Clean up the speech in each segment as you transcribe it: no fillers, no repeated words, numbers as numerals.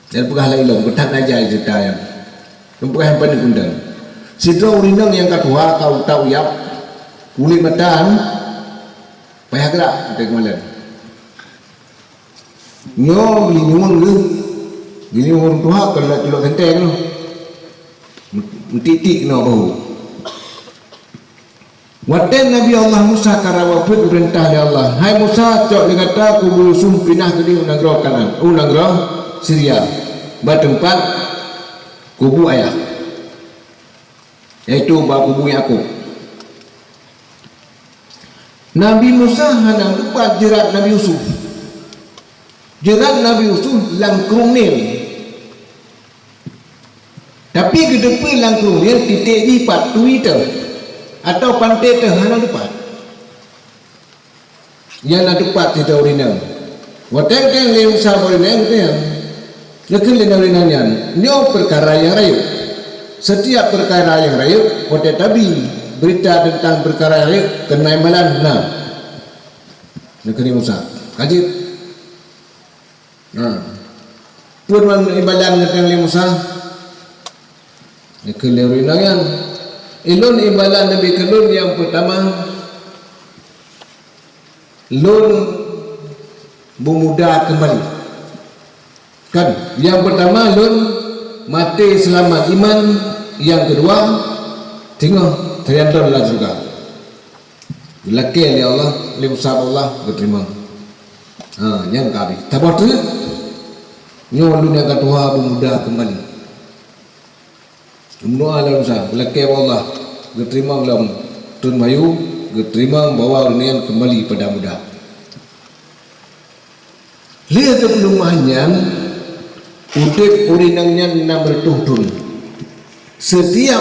dan pegah lai long ketat aja cerita yang pegah yang paling undang sidro urinang yang kedua kau tahu yap kulit mataan payah gerak kata kemalan nyo beli nyungun lu gini orang tua kalau tulak genteng lu mentitik no bau waten Nabi Allah Musa karawaput perintah dari Allah hai Musa cok dia kata aku berusuh pindah ke dia unagro kanan unagro Syria bertempat kubu ayah yaitu kubu Yakub. Nabi Musa hendak lupa jerat Nabi Yusuf langkrung nil tapi ke depan langkrung nil titik lipat Twitter atau pantai terhana depan yang nak depan kita urinang wateng-teng lewat sahabat urinang lekin lena urinannya nyo perkara yang rayu setiap perkara yang rayu wateng tabi berita tentang perkara yang rayu kena imalan nah lekin Musa kajib pun ibadah tentang Musa lekin lena urinannya ilun ibadah Nabi kelun yang pertama lun bermuda kembali kan yang pertama lun mati selamat iman yang kedua tengok teryantar lah juga laki oleh Allah limusab Allah berterima yang kami tabat tu lun yang kedua bermuda kembali semua alam sah laki Allah berterima dalam tun mayu berterima bawa dunia kembali pada muda lihat kepelumahnya udip urinangnya nomor tuhdun setiap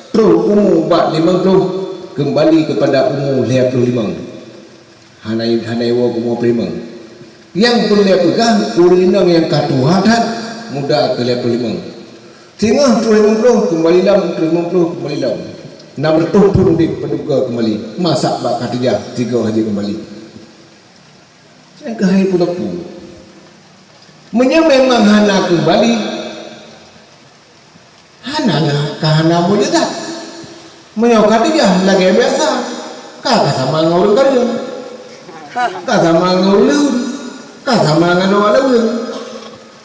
truh umur 50 kembali kepada umur 55 hanai wa umur 55 yang perlu pegang urinang yang kedua dan muda ke 55 tengah 50 kembali dalam 50 kembali dalam nomor tuhdun di penduga kembali masak bak Khadijah 3 haji kembali saya kehai pulaku memang hana kembali hana lah kahana mujizat menyokati dia lagi biasa kagak sama ngurung karung kagak sama ngurung kagak sama ngurung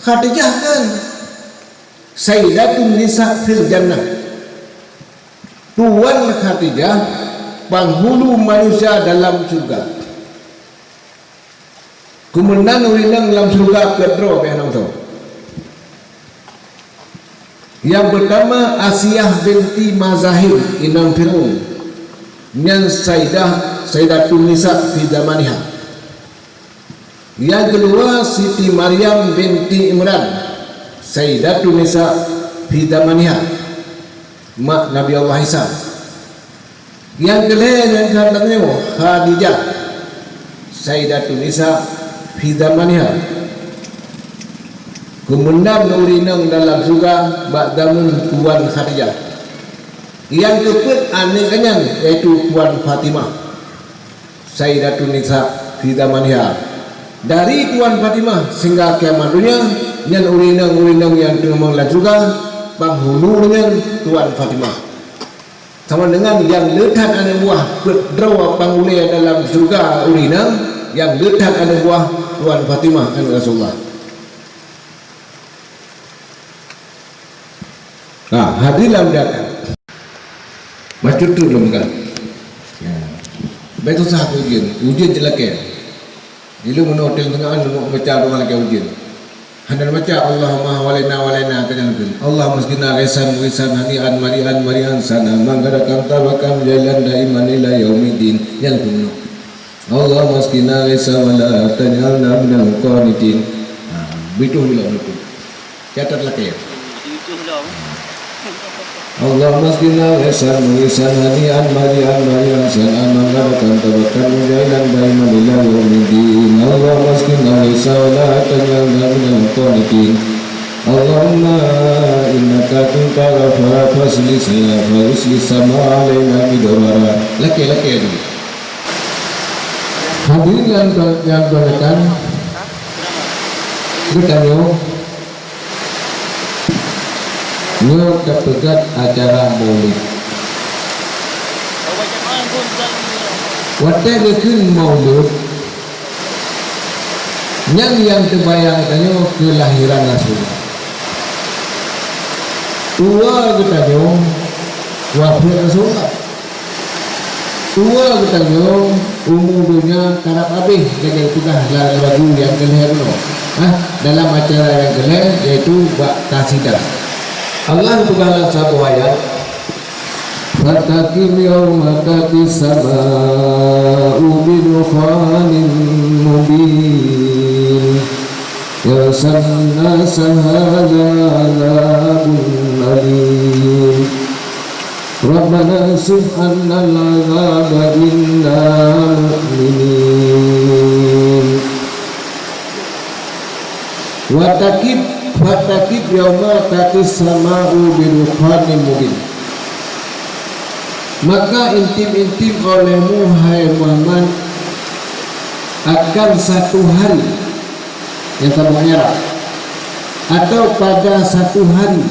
Khadijah kan Sayyidatun Nisa fil Jannah Tuan Khadijah penghulu manusia dalam surga kemudian urinang dalam surga Pedro yang pertama Asiyah binti Mazahir inam Fir'aun yang Sayyidatun Nisa fi zamaniha yang kedua Siti Maryam binti Imran Sayyidatun Nisa fi zamaniha mak Nabi Allah Isa yang kedua yang kehendaknya Khadijah Sayyidatun Nisa fi zamaniha kemudian urinang dalam surga ba'damun Tuan Khadijah yang keempat anehnya yaitu Tuan Fatimah Sayyidatun Nisa fi zamaniha dari Tuan Fatimah sehingga kiamat dunia yang urinang yang dalam surga penghulunya Tuan Fatimah sama dengan yang letak anak buah berdrawa penghulu dalam surga urinang yang letak anak buah Tuan Fatimah dan Rasulullah. Nah, hadilah mendatang. Macam tu belum kan? Ya. Betul sah ujian jelaknya. Ilu menotel tengah anu baca doa lagi ujian. Hendak baca Allahumma walaina kenalkan. Allahumma skina risan hanian marian sana manggarakan tawakam jalan daiman ila yaumiddin yang kuno. Allah maskina risa wala taj'alna minal qanitin. Betul bilang itu. Catatlah kayak. Allah maskina risa hanian marian sana manggarakan tawakam jalan daiman ila yaumiddin. Allah maskina risa wala taj'alna minal qanitin. Allahumma innaka kunta ghafara fasli sama alaina bidawara. Laki itu. Hadirin yang berkaitan bertanya nyo kepegat acara maulid wadah gekun maulid yang terbayang tanyo kelahiran Rasulullah tua ketanyo wafat Rasulullah tua ketanyo umur dunia karap habis dengan tukah lagu yang kelihar dalam acara yang kelihar yaitu bak kasidah Allah tukang satu ayat Fatakim yawma tati sama'u bidukhanin mubin yasanna sahada azabun alim Rabbana subhanal azaba inna mu'minin Watakib yawma tati sama'u bidukhanin mubin maka intim-intim olehmu hai Muhammad akan satu hari yang kamu merah atau pada satu hari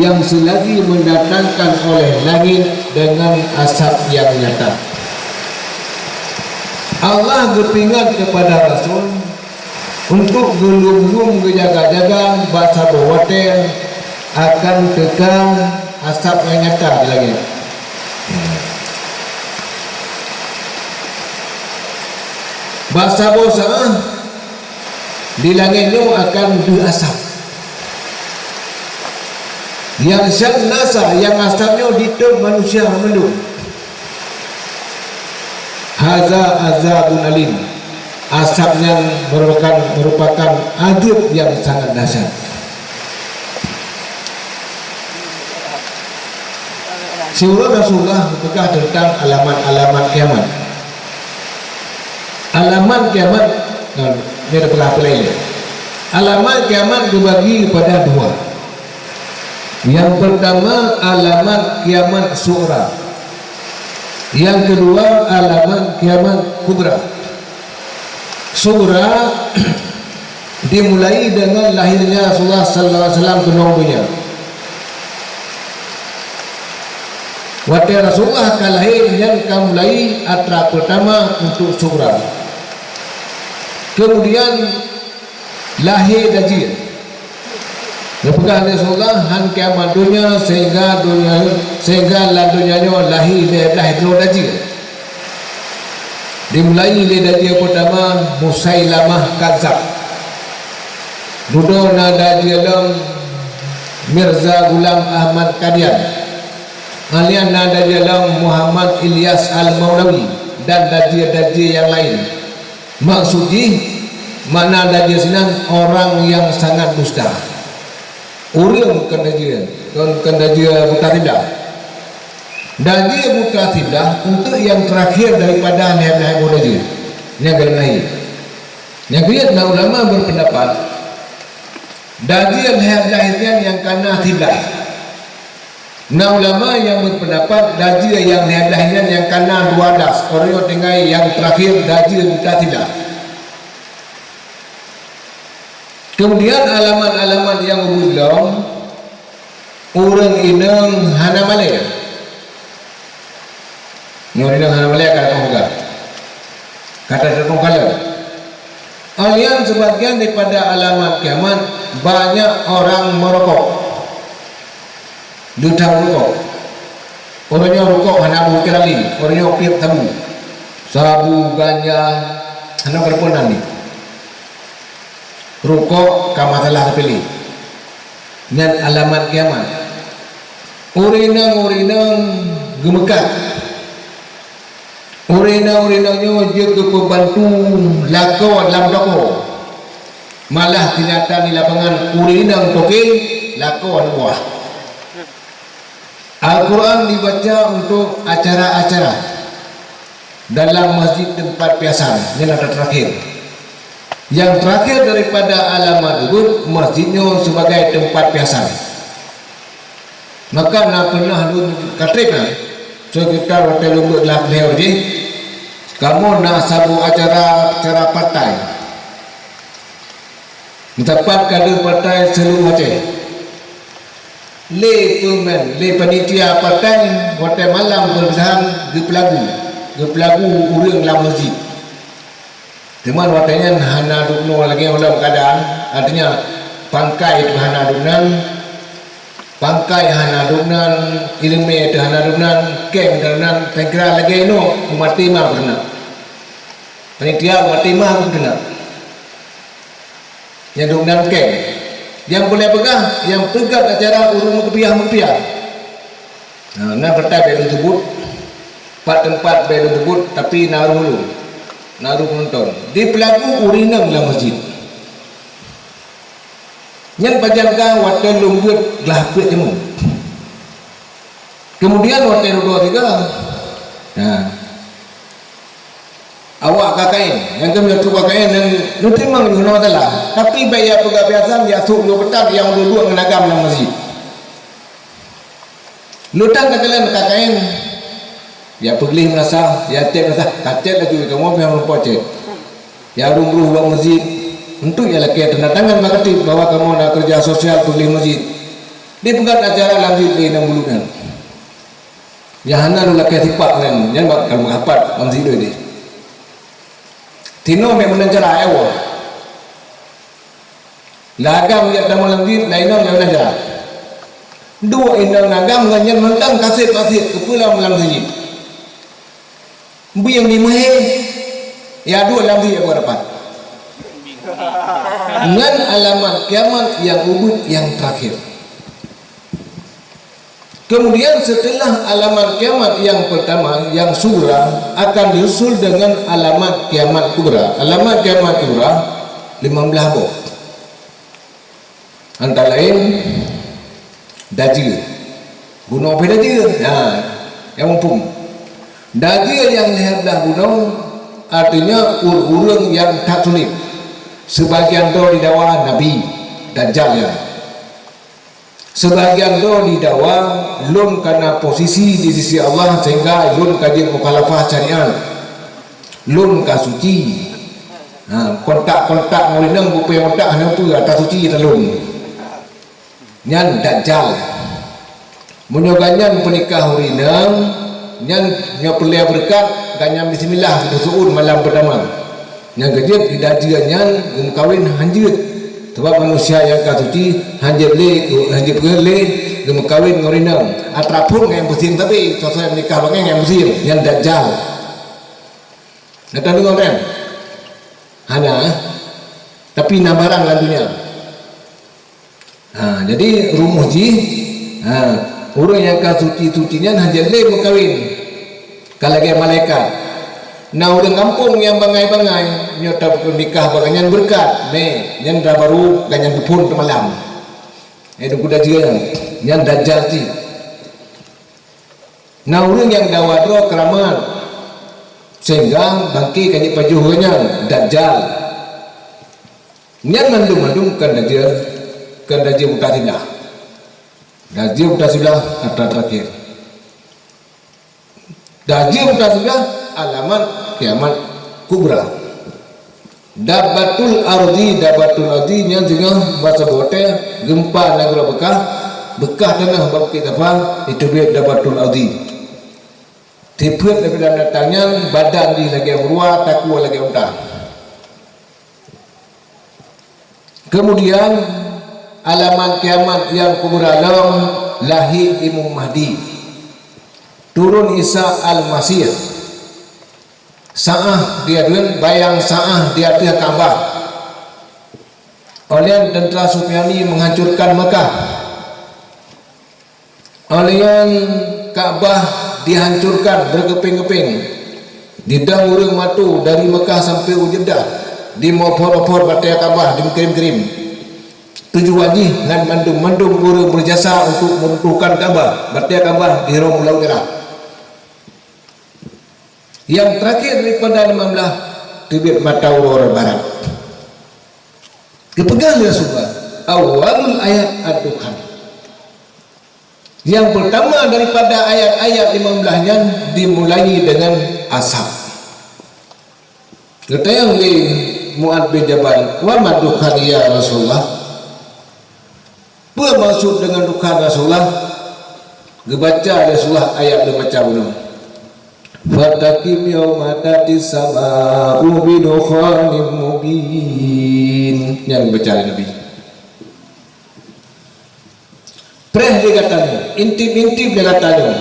yang selagi mendatangkan oleh langit dengan asap yang nyata. Allah berpingat kepada Rasul untuk gelum-gelum kejaga-jaga bahasa bawatir akan kekal asap yang nyata di langit. Bahasa bosa di langit itu akan berasap. Yang syar nasa yang asapnya ditutup manusia mendung. Haza azabun alim. Asapnya merupakan azab yang sangat dahsyat. Surah Rasulullah berkah tentang alamat-alamat kiamat. Alamat kiamat, ini ada berapa lain? Alamat kiamat dibagi kepada dua. Yang pertama alamat kiamat sughra. Yang kedua alamat kiamat kubra. Sughra dimulai dengan lahirnya Rasulullah sallallahu alaihi wasallam ke dunia. Waktu Rasulullah kalahir yang mulai atra pertama untuk sughra. Kemudian lahir Dajjal. Lepas Rasulullah han kiamat dunia sehingga dunianya lahir Dajjal. Dimulai oleh Dajjal pertama Musailamah Kadzab. Duduk Dajjal Mirza Ghulam Ahmad Qadian. Alian Dajjal Muhammad Ilyas Al-Maulawi dan Dajjal yang lain. Maksudnya makna Dajjal sinan orang yang sangat dusta. Orang kan Dajjal buta tidak. Dajjal buta tidak untuk yang terakhir daripada nihai Dajjal. Yang lain. Yang kedua ulama berpendapat Dajjal lahirnya yang kana tidak. Ulama yang berpendapat Dajjal yang lahirnya yang kana 12 orang tinggal yang terakhir Dajjal buta tidak. Kemudian alamat-alamat yang belum orang inang hana malaya. Orang inang hana malaya kata terkongkala. Alian sebagian daripada alamat kiamat banyak orang merokok. Duta rokok. Orangnya rokok hana bukir lagi. Orangnya piap tabu. Sabu ganja hana berponan ni. Rokok kamatalah pilih. Dan alamat kiamat. Urinang gemekat. Urinangnya dia kebantu lakau dalam doko. Malah tinata di lapangan urinang toke lakau buah. Al-Quran dibaca untuk acara-acara dalam masjid tempat biasa. Ini ada terakhir. Yang terakhir daripada alamat itu masjidnya sebagai tempat biasa. Maka nak pernah katakan sekitar hotel untuk lah beliau je. Kamu nak sabu acara partai. Tempat kader partai seluruh Aceh. le pemen le panitia partai hotel malam bersahan ge pelagu urang dalam masjid. Teman watanya hana dukno lagi dalam keadaan artinya pangkai itu hana duknan, pangkai hana duknan, ilmu itu hana duknan, kem duknan, pengkira lagi no umat timah pernah. Panitia umat timah pernah. Yang duknan kem, yang boleh pegang, yang pegang acara urung kepiah. Nah pertai belum sebut, tempat belum sebut, tapi naruh penonton. Di pelaku urinam dalam masjid. Yang pajangkan waktu lunggut gelapit jemu. Kemudian waktu dua tiga, nah, awak kakain, yang kami tu kakain yang nanti memang guna adalah. Tapi bayar pegabiasan dia suruh dua petang yang dua menagam dalam masjid. Lutang katakan kakain, ya pergi merasa, ya tiap merasa, kacet lagi kamu yang lupa cek. Ya rumruh bang masjid. Untuk ya laki tanda tangan makati bahwa kamu nak kerja sosial pergi masjid. Dia pegat acara lanjut di 6 bulan. Ya hana lu laki tipak kan, yang bakal mengapat masjid ini. Tino memang cara ewo. Lagam dia dalam lanjut, lainnya yang ajar. Dua indang lagam nganyan mentang kasih kepulang dalam masjid. Yang dimahe, ya dua lanjut yang dapat. Dengan alamat kiamat yang ubud yang terakhir. Kemudian setelah alamat kiamat yang pertama yang surah akan diusul dengan alamat kiamat kubra. Alamat kiamat kubra 15 bab. Antara lain dajjal. Gunung apa dajjal? Nah, yang mumpung. Dajjal yang lihatlah gunung artinya urang yang tak sulit. Sebagian tu didakwa Nabi Dajjal ya. Sebagian tu didakwa lun karena posisi di sisi Allah sehingga lun kajian mukhalafah syariat. Lun kasuci. Kontak ngulinang bupe kontak hanya tu atas suci talun. Nyan Dajjal. Menyoganyan penikah hurinang nyan nyopelia berkat ganyan bismillah bersuun malam pertama. Yang kejut tidak jiannya kawin hanjut sebab manusia yang kasuci hanjut le kawin ngorinam atrapun yang pusing tapi sosok yang nikah bangeng yang pusing yang Dajjal datang dengan orang hana tapi nambarang lantunya. Jadi rumuji orang yang kasuci-sucinya hanjut le kawin kalagi malaikat. Nah orang kampung yang bangai-bangai nyota nikah baganyan berkat yang dah baru ganyan berpun ke malam itu kuda juga yang Dajjal ti. Nah orang yang dawadro keramat sehingga bangki kanyi pajuhnya Dajjal yang mandum kan Dajjal mutasilah atau terakhir Dajjal mutasilah alamat kiamat kubra. Dabatul ardi nya juga bahasa bote gempa negara bekah tanah bab kita apa itu dia dabatul ardi. Tipe lebih dalam datangnya badan di lagi berua takwa lagi unta. Kemudian alamat kiamat yang kubra lahir Imam Mahdi. Turun Isa Al-Masih. Sa'ah dia dengan bayang sa'ah dia Ka'bah. Oleh tentera Sufyani menghancurkan Mekah. Oleh Ka'bah dihancurkan berkeping-keping. Didang urang matu dari Mekah sampai Jeddah. Di mopor-mopor batai Ka'bah dikirim-kirim. 7 wajih dan mandum urang berjasa untuk meruntuhkan Ka'bah. Batai Ka'bah di Rom Laut Merah. Yang terakhir daripada 15 terbit matahari barat. Kepegang dia suka awalul ayat ad-dukhan. Yang pertama daripada ayat-ayat 15-nya dimulai dengan asap. Kata yang di Mu'ad bin Jabal, wa madukhan ya Rasulullah. Apa maksud dengan dukhan Rasulullah? Gebaca Rasulullah ayat dia baca bunuh. Fatakim yawma tatis sama'u bidukhanin mubin. Yang baca Nabi. Preh dia katanya, intip-intip dia katanya.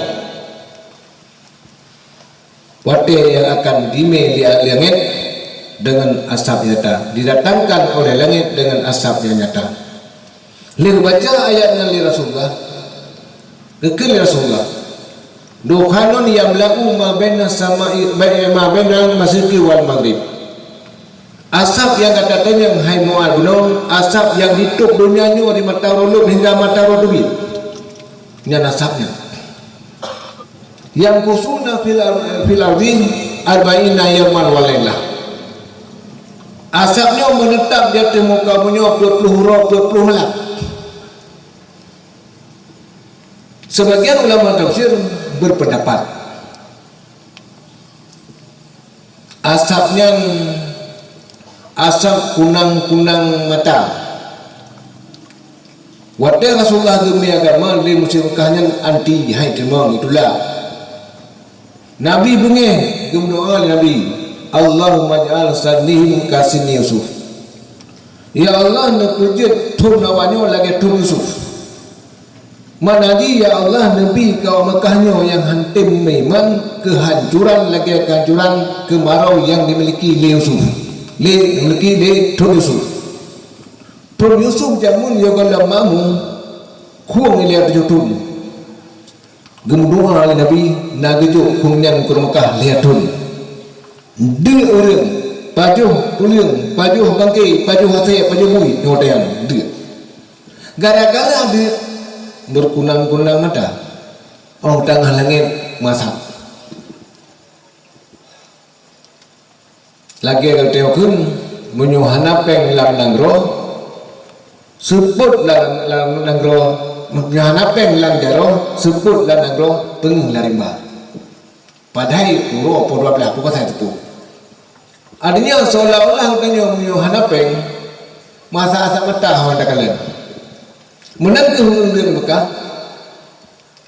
Wadah yang akan dime di langit dengan asap nyata, didatangkan oleh langit dengan asap yang nyata. Lihat baca ayatnya li Rasulullah, dekil Rasulullah. Dukhanun yamla'u ma baina sama'i ma baina masyriqi wal maghrib. Asap yang katanya hai Mu'ad gunung, asap yang ditutup dunia ni dari matahari hingga matahari. Ini asapnya. Yang kusuna fil ardi arba'ina yawman wa lailah. Asapnya menetap di atas muka bumi 20 huruf 20 malam. Sebagian ulama tafsir berpendapat asapnya asap kunang-kunang mata. Wadah Rasulullah demi agama di musyrikahnya anti hai demam itulah. Nabi bunyi berdoa Nabi, Allahumma ja'al sadihim kasini Yusuf. Ya Allah nak pujud thum nawanya lagi thum Yusuf. Manadi ya Allah Nabi kau Mekahnya yang hantim memang kehancuran lagi kehancuran kemarau yang dimiliki Yusuf. Dimiliki di thum Yusuf. Thum Yusuf jamun ya kalau mamu kuang lihat jutum. Gemdoa oleh Nabi nagejuk kunyan ke Mekah lihatun. Dia orang pajuh puliung, pajuh bangkai, pajuh hati, pajuh bui nyodayan dia. Gara-gara dia berkunang-kunang mata. Oh tengah langit masak. Lagi kalau teokun menyuhana peng lam nangro sebut lam nangro menyuhana peng lam jaro sebut lam nangro peng larimba. Padahal puro puro belah pokok saya itu. Artinya seolah-olah katanya menyuhana peng masa asap mata hendak kalian. Menang ke hulu Mekah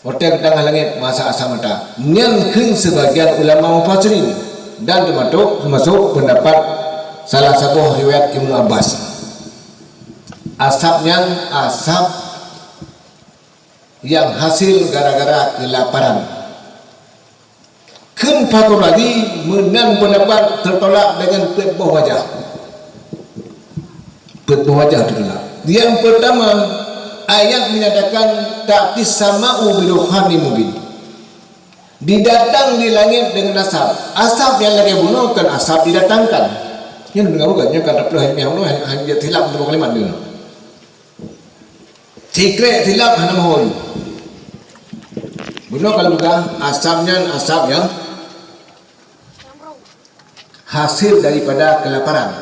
hotel tengah langit masa asam mata nyangkeng sebagian ulama mufassirin dan termasuk pendapat salah satu riwayat Ibnu Abbas. Asapnya asap yang hasil gara-gara kelaparan. Keempat lagi menang pendapat tertolak dengan petboh wajah. Petboh wajah tertolak. Yang pertama ayat menyatakan ta'tis sama'u bidukhanin mubin. Didatang di langit dengan asap. Asap yang lagi bunuh kan asap didatangkan. Yang dengar bukannya kata peluh yang hanya tilap untuk kalimat dia. Secret tilap hanya mahal. Bunuh kalau bukan asapnya asap yang hasil daripada kelaparan.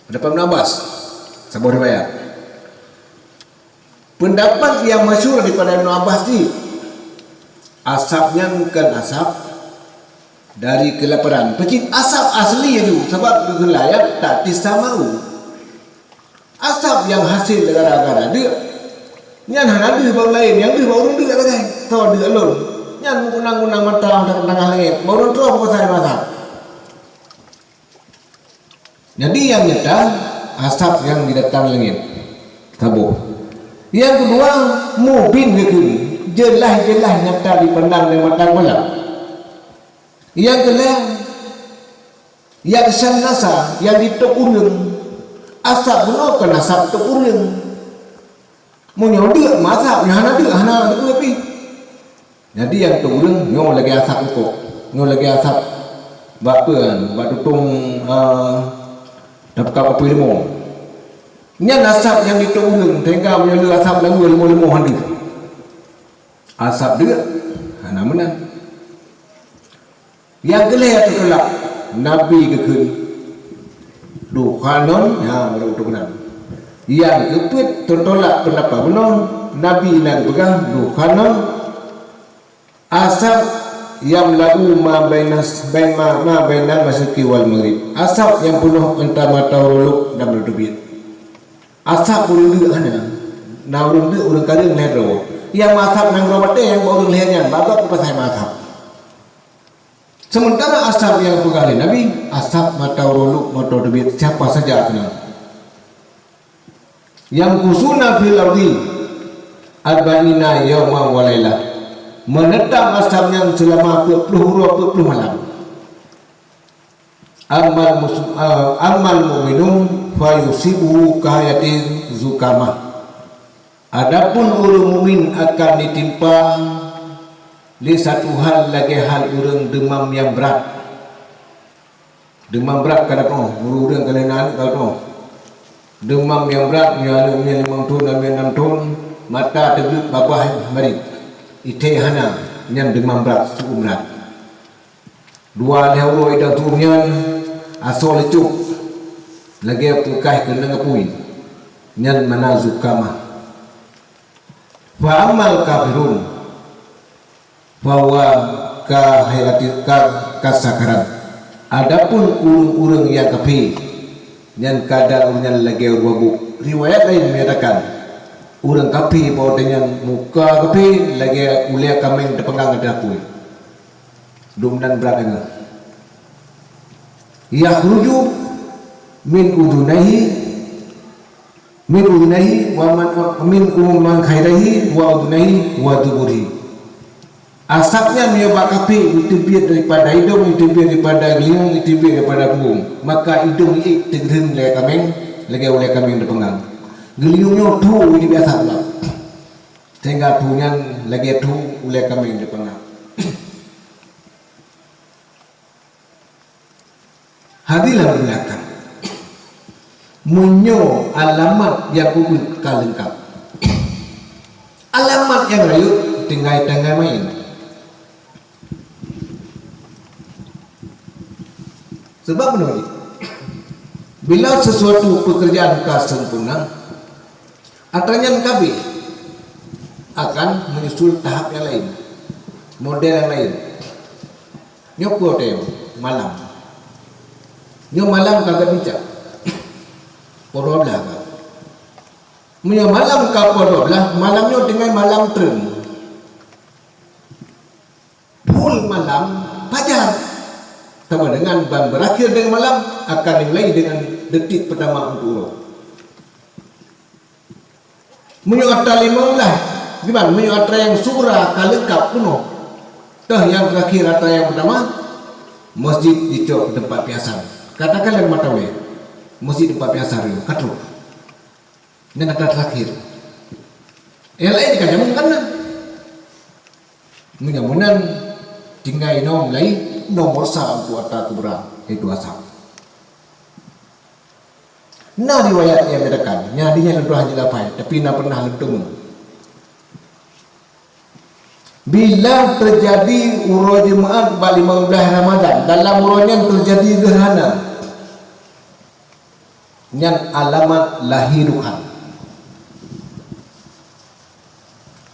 Pendapat Ibnu Abbas sebuah riwayat. Pendapat yang masyhur daripada Ibnu Abbas ni asapnya bukan asap dari kelaparan. Pecik asap asli itu sebab kegelayat tak tisamaru. Asap yang hasil gara-gara dia. Nyan hana dia bau lain, yang dia bau dia lagi. Tahu dia alun. Nyan kunang-kunang mata tengah langit. Bau tu apa pasal mata? Jadi yang nyata asap yang didatang langit. Tabu. Yang kedua mubin gitu. Jelas-jelas nyata dipandang dengan mata malam. Yang kedua yang sanasa yang ditok urang asap bunuh asap tok urang. Munyo dia masak hana dia hana tu tapi. Jadi yang tok urang nyo lagi asap kok. Nyo lagi asap bapa kan, bak tutung dapat apa ilmu. Nyan asap yang ditok urang tengah menyala asap lalu ilmu handi. Asap dia hana menang. Yang kelih tertolak Nabi kekun dukhanon ya benar-benar. Yang kepit tertolak pendapat benar Nabi nak pegang dukhanon asap yang lalu ma bainas ma bainan masyriqi wal maghrib. Asap yang penuh antara matahari dan berdubit. asap urang ana na urang kadang lero yang masap nang robate yang urang lehernya babak pasai masap. Sementara asap yang pegali Nabi asap mata uruluk mata debit siapa saja kena yang kusuna fil ardi arba'ina yawma wa lailah menetap asapnya selama 40 malam. Amal mu'minun fa yusibu kahayatin zukamah. Adapun orang mukmin akan ditimpa li satu hal lagi hal urang demam yang berat. Demam berat kada ko urang kalenan kalau demam yang berat nya 5 tahun 6 tahun mata terbit babah mari ite hana nyan demam berat cukup berat. Dua leuro ida turunnya asal lecuk lagi pukai kena ngapui nyan mana zukama fa amal kafirun bahwa kasakaran. Adapun urang-urang yang kafir yang kadang urang lagi wabuk riwayat lain menyatakan urang kafir bahawa dengan muka kafir lagi ulia kami terpengang ada pui dumnan beratnya yakhruju min udunaihi wa min umman khairihi wa udunaihi wa duburihi. Asapnya menyebabkan kapi ditibir daripada hidung, ditibir daripada gelingung, ditibir daripada punggung. Maka hidung ini tergerin oleh kameng, lagi oleh kameng terpengang. Gelingungnya tu ini biasa pula. Sehingga tunya lagi tu oleh kameng terpengang. Hadilah belakang. Munyo alamat yang kubur kalengkap. Alamat yang rayut tinggal main. Sebab menurut bila sesuatu pekerjaan kau sempurna, atarnya kabi akan menyusul tahap yang lain, model yang lain. Nyoko teo malam, nyok malam kagak bijak, podo belah kau. Punya malam kau podo belah, malamnya dengan malam tren, full malam fajar. Sama dengan ban berakhir dengan malam akan dimulai dengan detik pertama untuk urut. Menyuat talimaulah, gimana? Menyuat yang surah kalengkap penuh. Tah yang terakhir atau yang pertama, masjid dicok tempat biasa. Katakan yang mata we, masjid tempat biasa rio, katro. Ini kata terakhir. Yang lain dikatakan kan? Menyamunan tinggal nom lain. Nomor satu atau keberang itu asap. Nah riwayat yang bedakan, nyadinya lentuh haji lapai, tapi nak pernah lentung. Bila terjadi urut jemaat balik 15 Ramadan, dalam urutnya terjadi gerhana, yang alamat lahir Tuhan,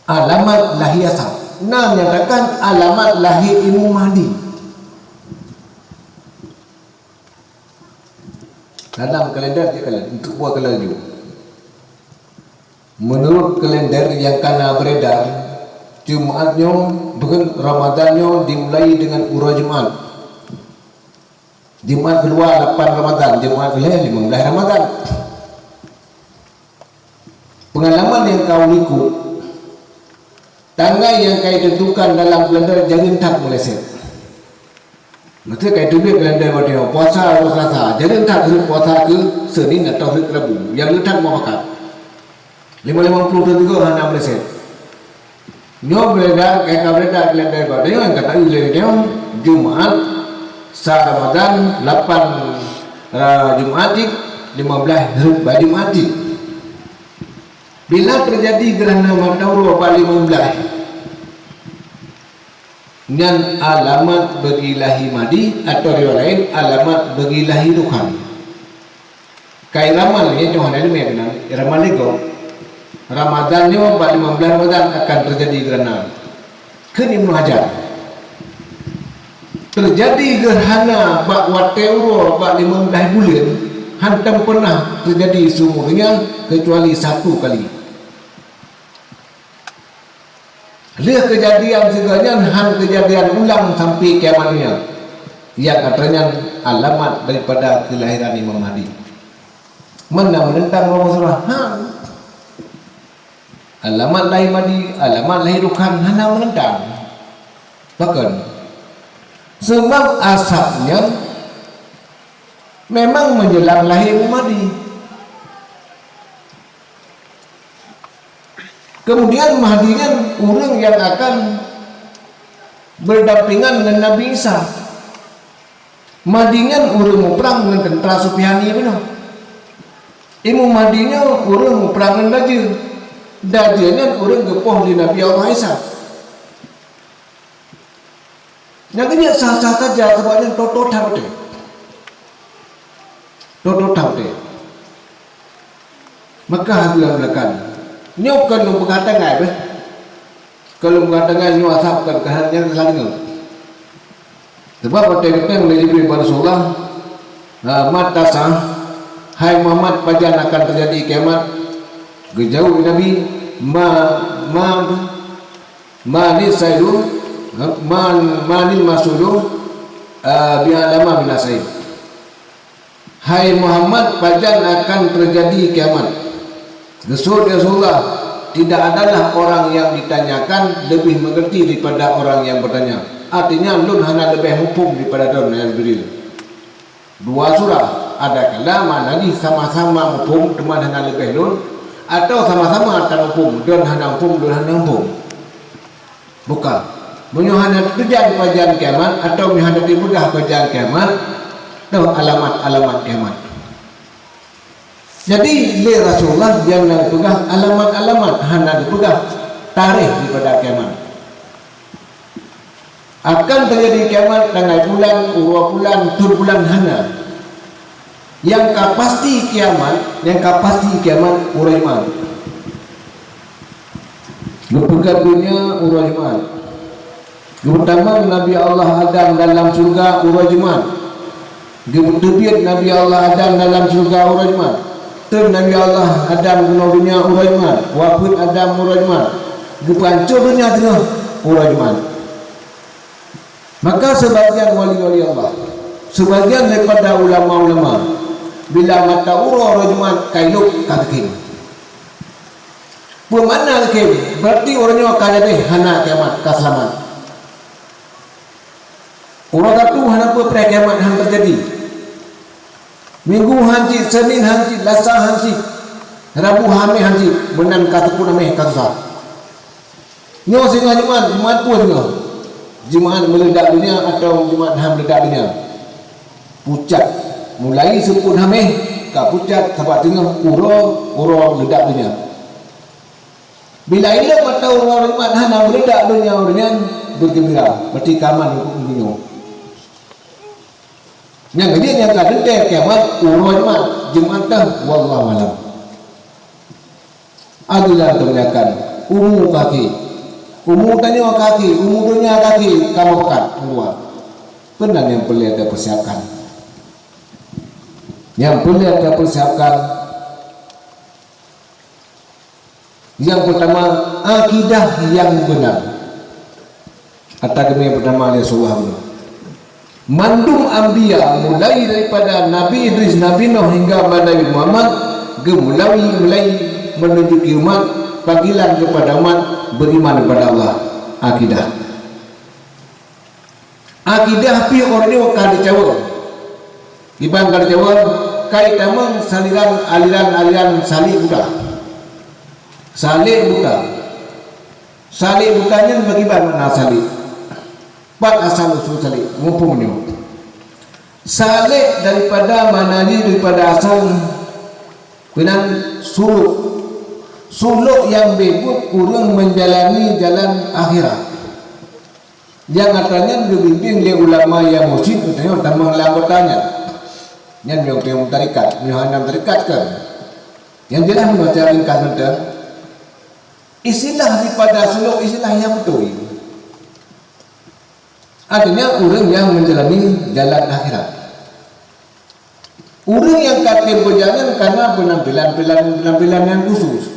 alamat lahir asap. Nah menyatakan alamat lahir Imam Mahdi. Dalam kalender dia kalender untuk buat kalender. Menurut kalender yang kana beredar, Jumatnya bukan Ramadannya dimulai dengan urut Jumat. Jumat kedua 8 Ramadan, Jumat kedua 15 Ramadan. Pengalaman yang kau ikut, tanggal yang kau tentukan dalam kalender jangan tak meleset. Maksudnya kayak itu kalender waktu puasa atau Selasa, jadi entah hari puasa ke Senin atau hari Rabu, yang letak mau makan 550 juga hanya Malaysia. Nyo beredar kayak beredar kalender waktu yang kata ilmu Jumat sah Ramadan 8 Jumatik 15 hari Jumatik. Bila terjadi gerhana matahari pada 15 dengan alamat bagi lahi madi atau riwayat lain alamat bagi lahi Tuhan. Kai ramal ni Tuhan ada mengenal ramal lego. Ramadan ni 15 Ramadan akan terjadi gerhana. Kan Ibnu Hajar. Terjadi gerhana bak wateuro bak 15 bulan hantam pernah terjadi seumurnya kecuali satu kali. Lihat kejadian segalanya han kejadian ulang sampai kiamatnya, yang katanya alamat daripada kelahiran Imam Mahdi. Mana menentang Rasulullah? Alamat lahir Mahdi, alamat lahir Rukan, hana menentang. Bahkan sebab asapnya memang menjelang lahir Mahdi. Kemudian Mahdi kan orang yang akan berdampingan dengan Nabi Isa. Mahdi kan orang mau perang dengan tentera Sufyani benar. Imam Mahdi nya orang mau perang dengan Dajjal. Dajjalnya orang gepoh di Nabi Allah Isa. Yang ini sah-sah saja sebabnya toto tahu deh. Toto tahu deh. Maka hakilah belakang. Nyok kalau berkata ngai be, kalau berkata ngai nyok asap kan kehannya kesannya. Sebab pada kita yang lebih pada Rasulullah, mata sah, hai Muhammad pajan akan terjadi kiamat. Gejauh Nabi ni saidu manil masudu bi'alama binasaid. Hai Muhammad pajan akan terjadi kiamat. Rasul Rasulullah, tidak adalah orang yang ditanyakan lebih mengerti daripada orang yang bertanya. Artinya lun hana lebih hukum daripada don yang berdiri. Dua surah ada kalama lagi sama-sama hukum teman hana lebih lun, atau sama-sama akan hukum don hana hukum don hana hukum. Bukan menyuhana terjadi pajan kiamat atau menyuhana dibudah pajan kiamat atau alamat-alamat kiamat. Jadi le Rasulullah jangan pegang alamat-alamat, hanya dipegang tarikh daripada kiamat. Akan terjadi kiamat tanggal bulan, urwa bulan, tur bulan hana. Yang pasti kiamat uraiman. Berpegang dunia uraiman. Pertama Nabi Allah Adam dalam surga uraiman. Gemudian Nabi Allah Adam dalam surga uraiman. Ter Nabi Allah Adam guna dunia uraiman, wafud Adam uraiman, gepancur dunia tengah uraiman. Maka sebagian wali-wali Allah, sebagian daripada ulama-ulama, bila mata uraiman kailuk katakin. Bermakna katakin, berarti orangnya akan jadi hana kiamat kaselamat. Orang kata hana apa kiamat yang terjadi. Minggu hanci, Senin hanci, Selasa hanci, Rabu hame hanci, Menan kata pun hame kata sah. Nyo singa Jumaat pun nyo. Jumaat meledak dunia atau Jumaat ham meledak dunia. Pucat, mulai sepun hame, kak pucat, sahabat tengah, uro meledak dunia. Bila ia mata orang Jumaat ham meledak dunia, orangnya bergembira, berarti kaman hukum dunia. Yang dia yang tak detek kiamat uraiman Jumaat wallahu alam. Adalah kebanyakan umur kaki, umur tanya kaki, umur dunia kaki kamu pekat keluar. Benar yang perlu ada persiapkan. Yang perlu ada persiapkan. Yang pertama akidah yang benar. Akademi yang pertama adalah Rasulullah. Mandum Ambiya mulai daripada Nabi Idris, Nabi Nuh hingga Nabi Muhammad mulai menunjuki umat panggilan kepada umat beriman kepada Allah. Akidah pi orang ni akan dicawa. Dibangkar Jawa kait tamang aliran salih Buddha. Salih Buddhanya bagaimana salih? Empat asal usul salih mumpungnya. Salih daripada mananya daripada asal benar suluk yang bebut kurang menjalani jalan akhirat. Yang katanya dibimbing oleh ulama yang mursyid katanya tamang anggotanya. Yang dia tarikat, Yohanan tarikat kan. Yang jelas membaca ringkas nanti. Istilah daripada suluk istilah yang betul. Artinya orang yang menjalani jalan akhirat. Orang yang kata berjalan karena penampilan yang khusus.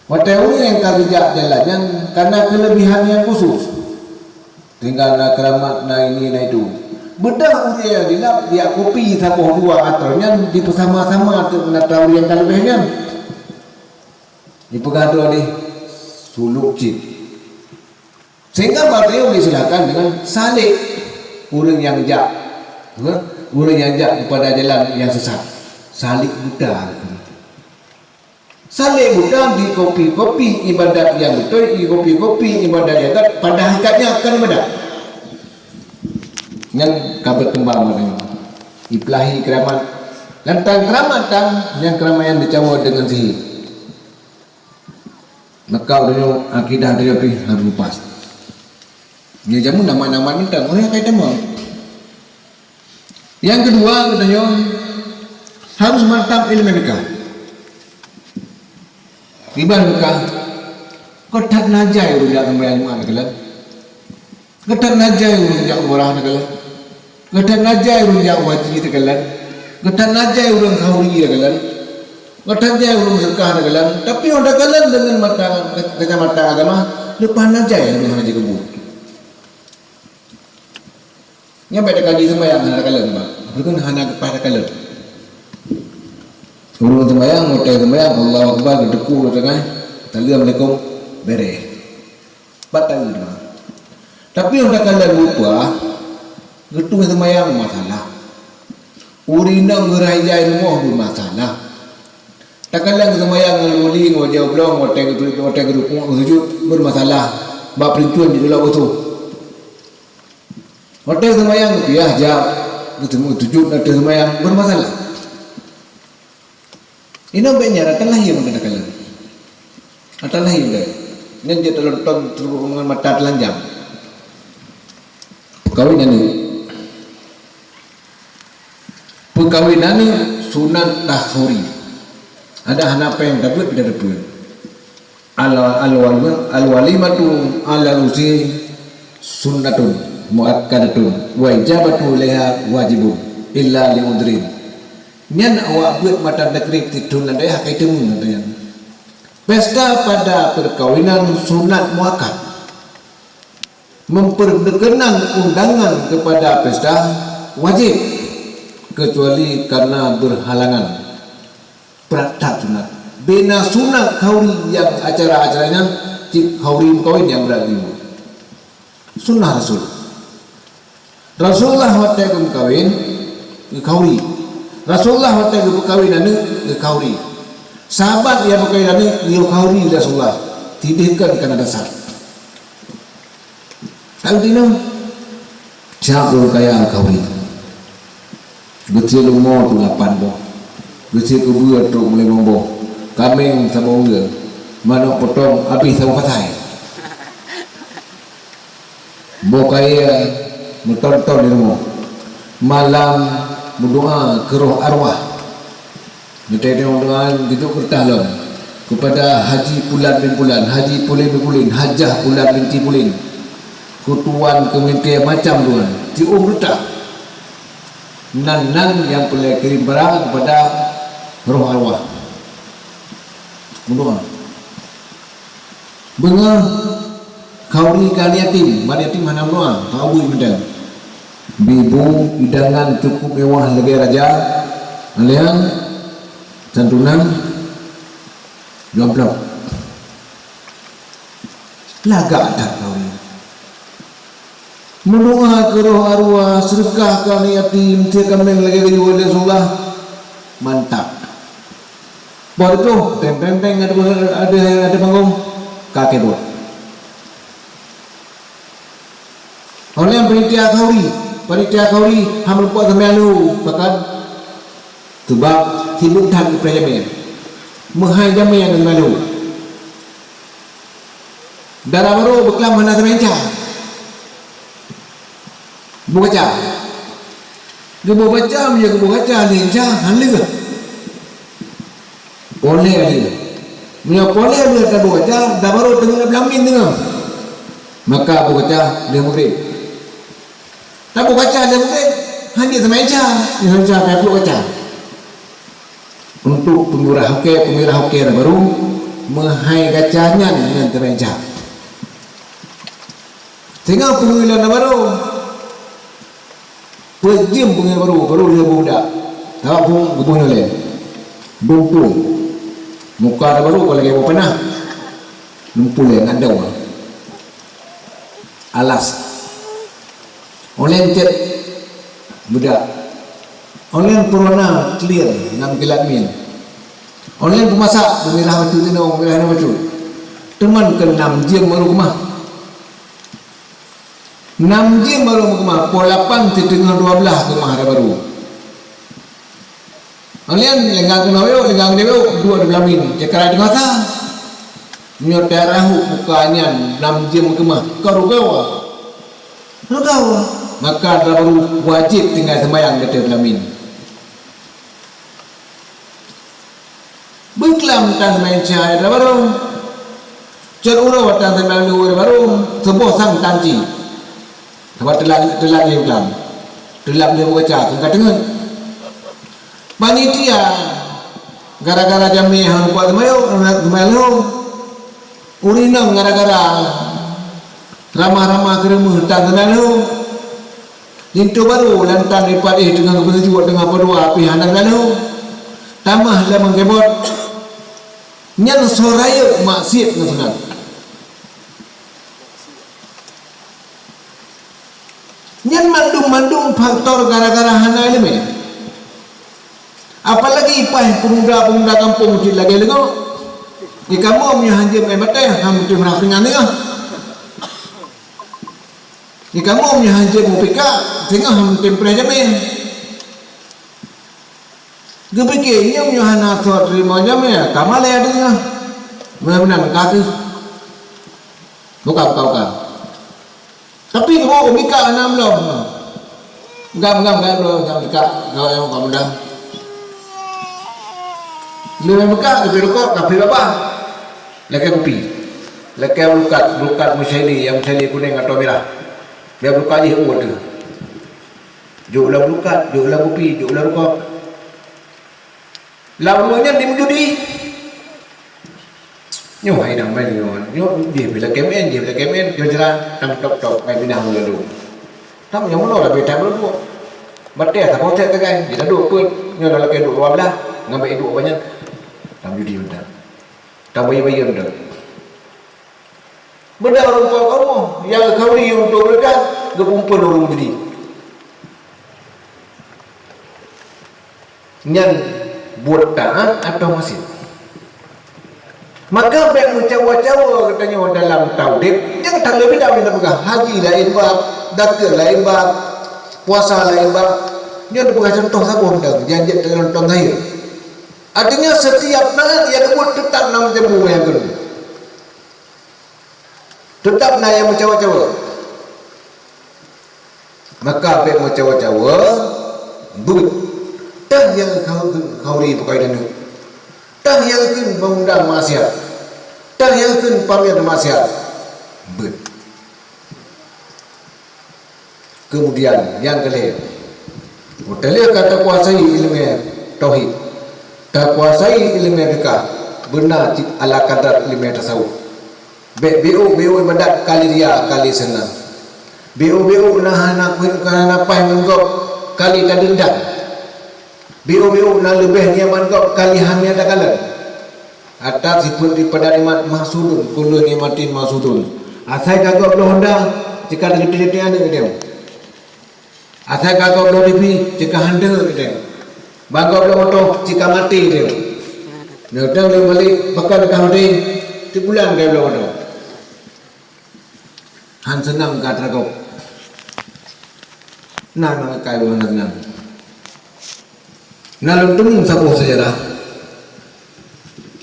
Hotel orang yang kerja jalannya karena kelebihan yang khusus. Tinggal nak keramat, nak ini, nak itu. Bedah dia dilap dia kopi sabuh dua aturnya di bersama-sama nak tahu yang kelebihnya. Di pegadu ni suluk cip. Sehingga beliau disilakan dengan salik orang yang jak. Orang yang jak kepada jalan yang sesat. Salik Buddha. Salik Buddha di kopi-kopi ibadat yang betul, di kopi-kopi ibadat yang betul, pada hakikatnya akan ibadat. Yang kabar kembang maknanya. Iplahi keramat. Lantang keramatan yang keramaian dicawa dengan sihir. Maka dunia akidah dia harus lepas. Dia jamu nama-nama tentang orang yang kaitan mau. Yang kedua katanya harus mantap ilmu mereka. Riba mereka ketat najai rujak kembali mana kelan. Ketat najai rujak orang kelan. Ketat najai rujak wajib kelan. Ketat najai orang khauri kelan. Ketat najai orang sedekah kelan. Tapi orang kelan dengan mata agama lepas najai orang haji kebun. Nya pada kaji sembahyang hana kalam ba. Bukan hana kepada kalam. Urung sembahyang, hotel sembahyang, Allahu Akbar, deku tengah. Assalamualaikum, bere. Batal dia. Tapi orang kalam lupa, getu sembahyang masalah. Urina ngerajai rumah masalah. Tak kalam sembahyang ngeluli ngojau blong, hotel gerupung sujud bermasalah. Ba perintuan di dalam itu. Hotel sembahyang dia jauh, ketemu tujuh hotel sembahyang bermasalah. Ini nampaknya datang lahir mungkin kalah. Datang lahir dah. Ini dia terlonton dengan mata telanjang. Perkawinan ini, perkawinan ini sunat tahuri. Ada anak yang dapat tidak dapat. Al-walimatu al-rusi sunnatun muakkadatun wa ijabatu ilaiha wajibun illa liudrin. Nyan awak buat mata negeri tidun ada hak itu nantian. Pesta pada perkawinan sunat muakkad. Memperkenang undangan kepada pesta wajib kecuali karena berhalangan. Praktek sunat. Bina sunat khauri yang acara-acaranya khauri kawin yang berarti. Sunnah Rasul. Rasulullah waktu kawin khauri. Rasulullah waktu perkawinan ni khauri. Sahabat yang perkawinan ni khauri Rasulullah. Tidakkan kerana dasar. Altina siapa kaya khauri. Betul umur tu 8 boh. Betul kubur tu mulai boh. Kambing sama unggal. Manuk potong habis sama patai. Boh kaya menonton di rumah. Malam berdoa ke roh arwah. Kita doa gitu bertahlon kepada Haji Pulan bin Pulan, Haji Pulin bin Pulin, Hajah Pulan binti Pulin. Kutuan kementerian macam tuan. Bertah. Nan yang boleh kirim barang kepada roh arwah. Berdoa. Bengar khauri kali yatim, mari yatim mana doa, tahu ibadah. Bibu hidangan cukup mewah lagi raja alian santunan jomplok lagak ada kau ini mendoa ke roh arwah sedekah kali yatim tiap kambing lagi dari wali Rasulullah mantap buat itu teng ada panggung kakek buat oleh yang penitia khauri hamil buat kemelu bahkan sebab sibuk dan kepercayaan menghai jamin yang kemelu darah baru berkelam mana semenca bukaca gebu baca dia gebu baca ninja hanliga boleh dia punya boleh dia tak bukaca dah baru tengah belamin tengah maka bukaca dia murid tak buka baca dia mungkin hanya semeja, dia baca pepuk baca. untuk pemirah hoke baru mahai gacanya dengan terenca sehingga pengwilan baru pejim pengwilan baru dia budak tak pun gebunya le dumpung muka baru kalau lagi pernah lumpur yang ada alas online chat budak online corona clear 6 kilat min online pemasak pemirah batu tino pemirah batu teman ke 6 jam baru kemah 6 jam baru kemah pukul 8 dengan 12 kemah ada baru online lenggang kenayo lenggang dewe 2 min cekara di kota nyot rahu mukanya 6 jam kemah karugawa maka baru wajib tinggal sembahyang di 12 min Buklam tan main cahaya baru, cerura tan tan lalu baru, sebuah sang tanci. Sebab telah dia buklam, telah dia baca, kita dengar. Panitia, gara-gara jami yang buat mayu, urinam gara-gara ramah-ramah kerumuh tan lalu. Itu baru lantan lipat dengan kebetulan dengan berdua pihak lalu. Tambah dalam kebot nyan soraya maksiat ngesunat nyan mandung faktor gara-gara hana ilmu apalagi ipah pemuda kampung cik lagi lengo ni kamu punya hanjir main batai kamu tu merah ringan ni ni kamu punya hanjir mau pika sehingga kamu tempere jamin Gepikirnya punya anak tua terima jam ya, kamal ya dengar, benar-benar kaki, buka. Tapi kau bika enam loh, gam loh, jangan bika, kau yang kamu dah. Lebih buka, lebih rokok, kafe apa? Lagi kopi, lagi lukat musyadi, yang musyadi kuning atau merah, dia buka je uat tu. Jualan lukat, jualan kopi, jualan rokok. Lawannya di menjudi nyo hai nang mai nyo dia bila kemen dia jalan tam tok mai pindah lalu tam yang mana lah beta dulu bate tak potek ke kan dia duduk pun nyo dah lagi duduk 12 ngambil hidup banyak tam judi benda tam bayi benda benda orang tua kamu yang kau ni untuk mereka gepumpun orang judi nyan buat taat atau masih maka baik mencawa-cawa katanya dalam tauhid yang tak lebih dah pegang haji lain bab dakar lain bab puasa lain bab dia ada pegang contoh sabun dah janji dengan contoh lahir artinya setiap naat yang buat tetap nama jamu yang kedua tetap nak yang mencawa-cawa maka baik mencawa-cawa but dah yang kau ri pakai dan dah yang kun mengundang maksiat dah yang kun pamer maksiat kemudian yang kelima hotelnya kata kuasai ilmu tauhid tak kuasai ilmu fikih benar ala kadar ilmu tasawuf BO ibadat kali dia kali senang BO nah nak apa yang mengkau kali tak dendam BO nak lebih niaman kau kali hamnya tak kalah atas sifat daripada nikmat mahsudun kullu nikmatin mahsudun asai kagak belum honda jika diri ada dia asai kagak belum lebih jika handa dia bangga belum motor jika mati dia nak boleh balik bakal dekat hodi di bulan dia belum ada han senang kata kau nak kai belum senang naluntung sapu sejarah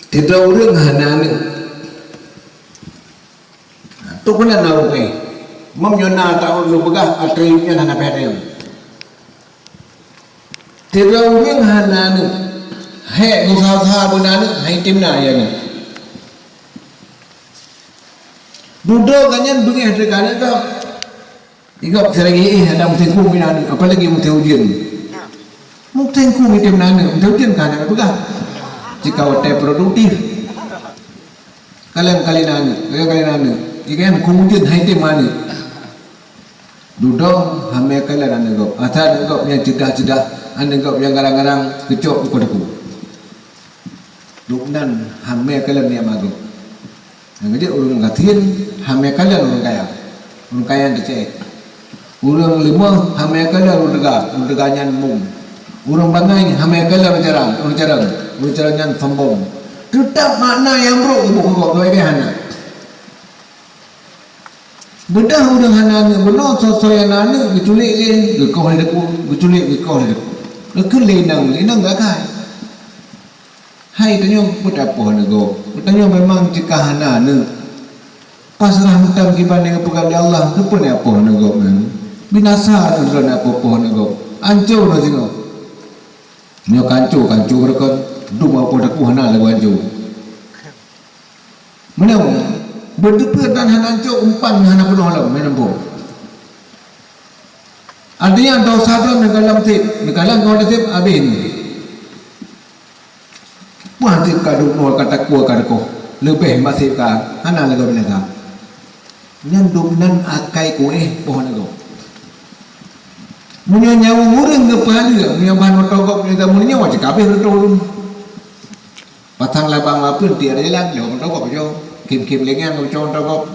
tidak urang hana ni tu pun nak rupai memnyona tak lu begah atributnya hana pede tidak urang hana ni he usaha benar ni hai timna ya ni duduk ganyan bunyi dekat tu ikut selagi ada mesti ku minat apalagi mesti ujian mungkin ku mitem nana, mungkin kan apa jika watai produktif kalian ikan kemudian hai te mani duduk hame kalian ane gop ata gop yang cedah ane gop yang garang-garang kecok ukodaku duknan hame kalian ni amago yang jadi urang gatin hame kalian urang kaya dicek urang lima hame kalian urang dega mum urang bangai hame kalian urang jarang nyan sombong tetap makna yang bro kebuk doi hana bedah urang hana benar sosoyanana geculik le gekoh ledeku geculik gekoh ledeku lekun lenang gak kai hai tanyo putapo nego tanyo memang jika hana ne pasrah mutam kiban dengan pegang Allah tu pun apa nego men binasa tu ron apa nego ancur no sino nyo kancu berkon dum apa daku hana lagu ancu menau berdepet dan hana ancu umpan hana penuh lam menampu artinya dau sadar dalam kau tip abin puan tip kadu nol kata kuah kadako lebih masih ka hana lagu benaga nyan dominan akai kue pohon nego munyo nyawa mureng ke pahali munyo bahan otogok munyo tamunya wajib kabeh rutulun patang labang apun tiada jalan lo otogok jo kim lengan ko jo otogok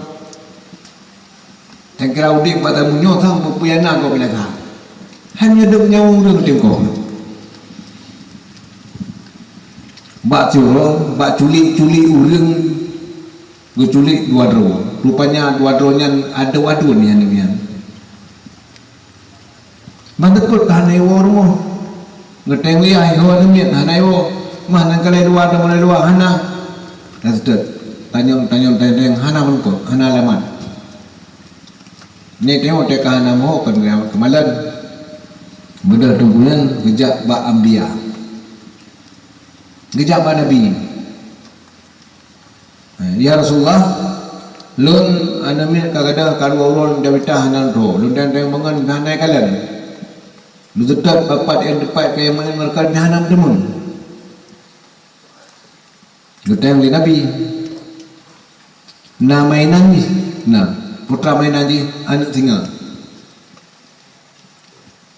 tengkira udik pada munyo tang pupuyana ko bilaga hanya dok nyawa mureng tengko bak curo bak culi ureng guculik dua dro rupanya dua dronya ada wadun ya nih mandekut hanai wo rumo ngeteng wi ai ho nemiet hanai wo mah nang kale dua ada mulai dua hana dasdet tanyong hana menko hana laman ni tengok te hana mo kan kemalan bedah tungguan gejak ba ambia gejak ba nabi ya Rasulullah lun anamit kagada karwa ulun dawita hanan ro lun dan mangan hanai kalian lu tetap bapak yang depan kaya main mereka jahanam demun lu tayang li nabi na mainan ni na putra mainan ni anak tinggal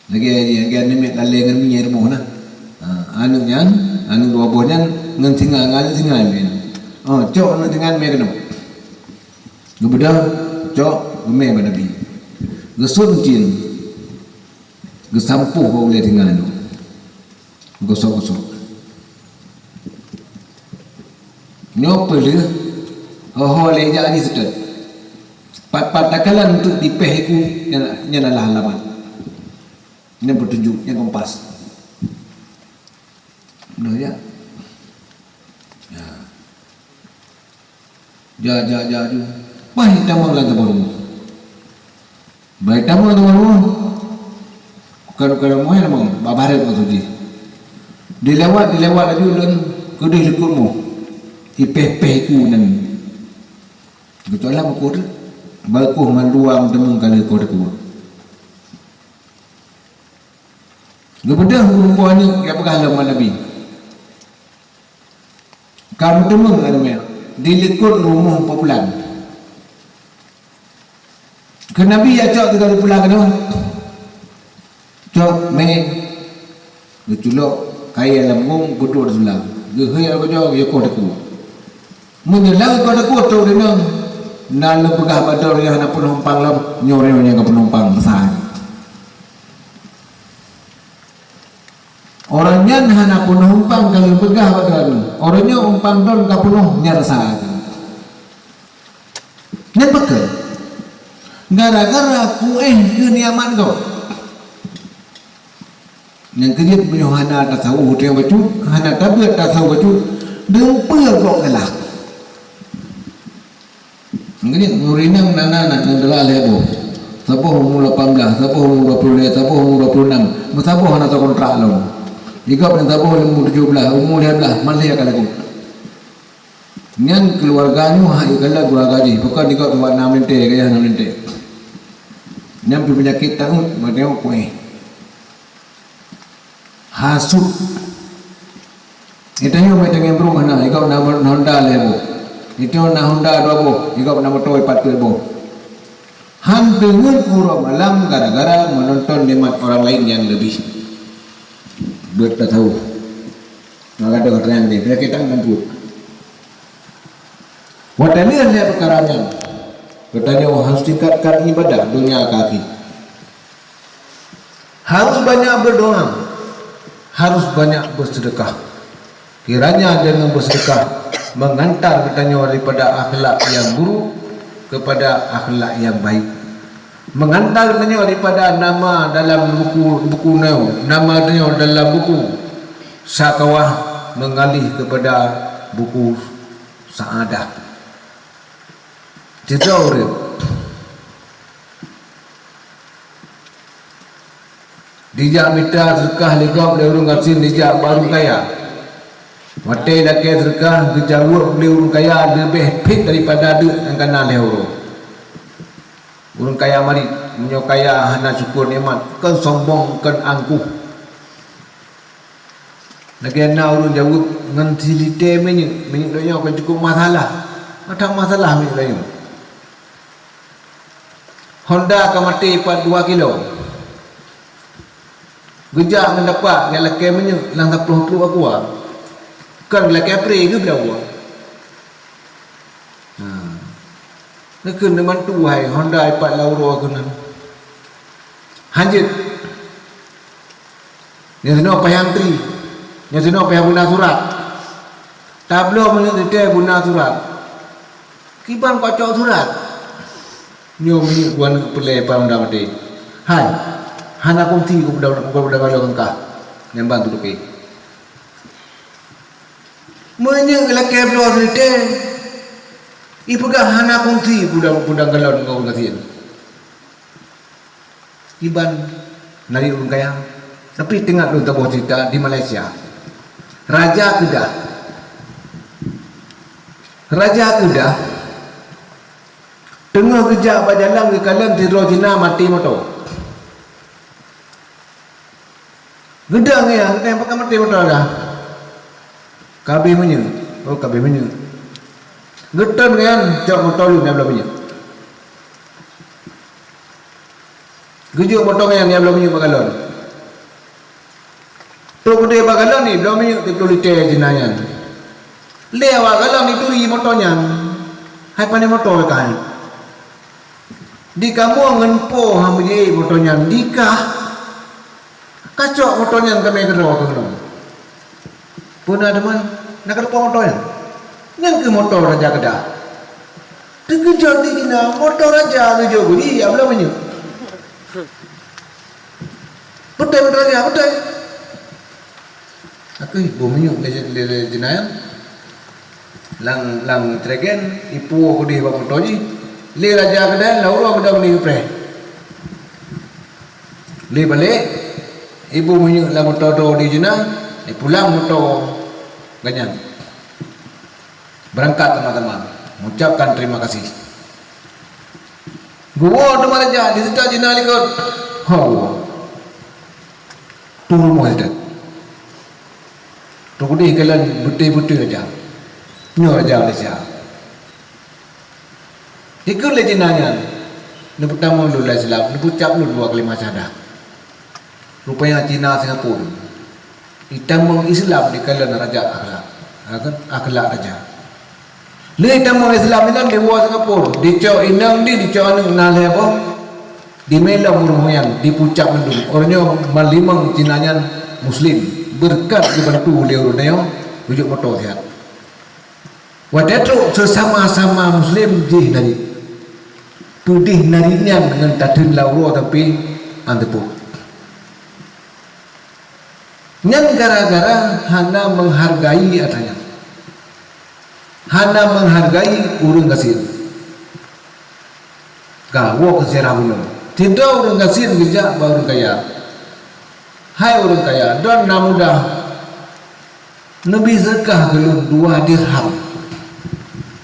lagi nimit lalai dengan minyak rumah na anak nyan anak dua buah nyan ngan tinggal cok anak tinggal mereka no gubeda cok gumeh ba nabi gesun cin gesampuh kau boleh tinggal tu gosok nyop le leja ni sedut pat takalan untuk dipeh iku nya lah halaman ini petunjuk yang kompas dah ya ja ju baik tamang lah baru baik tamang baru kalau mau yang mau babaret mau tuji dilewat lagi ulun kudih lekutmu ipeh ku nan betul lah makur bakuh manduang temung kali kau deku gebedah rupa ni yang pegah lama nabi kamu temung ada meh dilekut rumah populan ke nabi ya cak 30 pulang kan cok me geculok kaya lembung bodoh sebelah gehoi apa jauh ya kau deku menyelang kau deku tau dia nang pegah badar yang nak penumpang lam nyorenya ke penumpang besar orangnya hana penumpang kalau pegah badar orangnya umpang don ke penuh nyerasa nyen bekel gara-gara ku ke niaman kau yang kerja punya hana tak tahu dia baca hana tablet tak tahu baca dia kok gelak kerja murinang nana nang dalah lebo sapoh umur 18 sapoh umur 20 sapoh umur 26 sapoh hana tak kontrak long jika pen sapoh umur 17 umur 15 malah kala ku nyan keluarganya hai kala keluarga ji bukan dikau buat 6 lente kaya 6 lente nyampe penyakit tahun madeu kue hasut Kita nyo macam yang bro mana, ikau nak Honda lebo. Itu nak Honda dua bo, ikau nak motor 40,000. Han dengan orang malam gara-gara menonton nikmat orang lain yang lebih. Buat tak tahu. Maka ada orang ni, kita menjemput. Wadahnya dia perkaranya. Katanya harus tingkatkan ibadah dunia kaki. Harus banyak berdoa. Harus banyak bersedekah. Kiranya dengan bersedekah mengantar katanya daripada akhlak yang buruk kepada akhlak yang baik, mengantar katanya daripada nama dalam buku nama katanya dalam buku sakawah mengalih kepada buku saadah. Jauh dia dijak minta sedekah legap dari orang kasin, dijak baru kaya mati dah ke sedekah dijawab beli orang kaya lebih fit daripada ada yang kena oleh orang kaya mari menyo kaya hana syukur nikmat kan sombong kan angkuh lagi nak orang jawab dengan silite minyak donya kan cukup masalah minyak. Honda akan mati 42 kilo. Gejak mendapat yang lelaki minyak lang 10 aku kan lelaki April ke bila nak kena mantu hai Honda 4 lauro kena hanjit yang sino payang tri yang sino payang guna surat tablo menyetir guna surat kiban kocok surat nyo minyak guan pelai pa Honda mati hai hana kongsi ko budak kalau engkau yang bantu tu menyak lelaki belum cerita ibuga hana kongsi budak galon kau kasihan iban nari orang kaya tapi tengok lu tahu cerita di Malaysia Raja Kedah tengah kerja berjalan ke kalang tidur Cina mati motor gedang ya kita yang pakai mati motor dah kabeh menye getan kan cak motor lu dia belum punya gejuk motor yang dia belum punya bagalon tu gede bagalon ni belum punya 30 liter jenayah lewat bagalon ni turi motornya hai pandai motor kan di kamu ngenpo hang je motornya dikah kacok motornya kami kerja pun ada man nak lupa motornya yang ke motor Raja Kedah terkejut di Cina motor Raja tu jauh ni ya belum punya betul motor Raja betul aku ibu menyuk le jenayah lang tregen ipu aku di bawa motor ni le Raja Kedah laura benda ni pre le balik ibu menyuk la motor di Cina pulang motor ganyan berangkat teman-teman mengucapkan terima kasih gua teman aja di situ Cina likut turun mau sedek tu kudi kalian buti-buti aja nyor aja Malaysia ikut le Cina nya ni pertama dulu lah Islam ni ucap dulu 2 kalimat syahadah rupanya Cina Singapura hitam Islam di kalangan raja akhlak raja le hitam Islam ni kan dewa Singapura dicok inang dicok anu nale apa di melang murmoyan di puncak mendung orangnya malimang Cinanya muslim berkat dibantu oleh orang rujuk motor sihat wadah sesama-sama muslim jih nari tudih narinya dengan tadin lauro tapi antepuk yang gara-gara hana menghargai adanya hana menghargai urang kasir gawo keserah belum tidak urang kasir kerja baru kaya hai orang kaya dan namudah Nabi zakah belum 2 dirham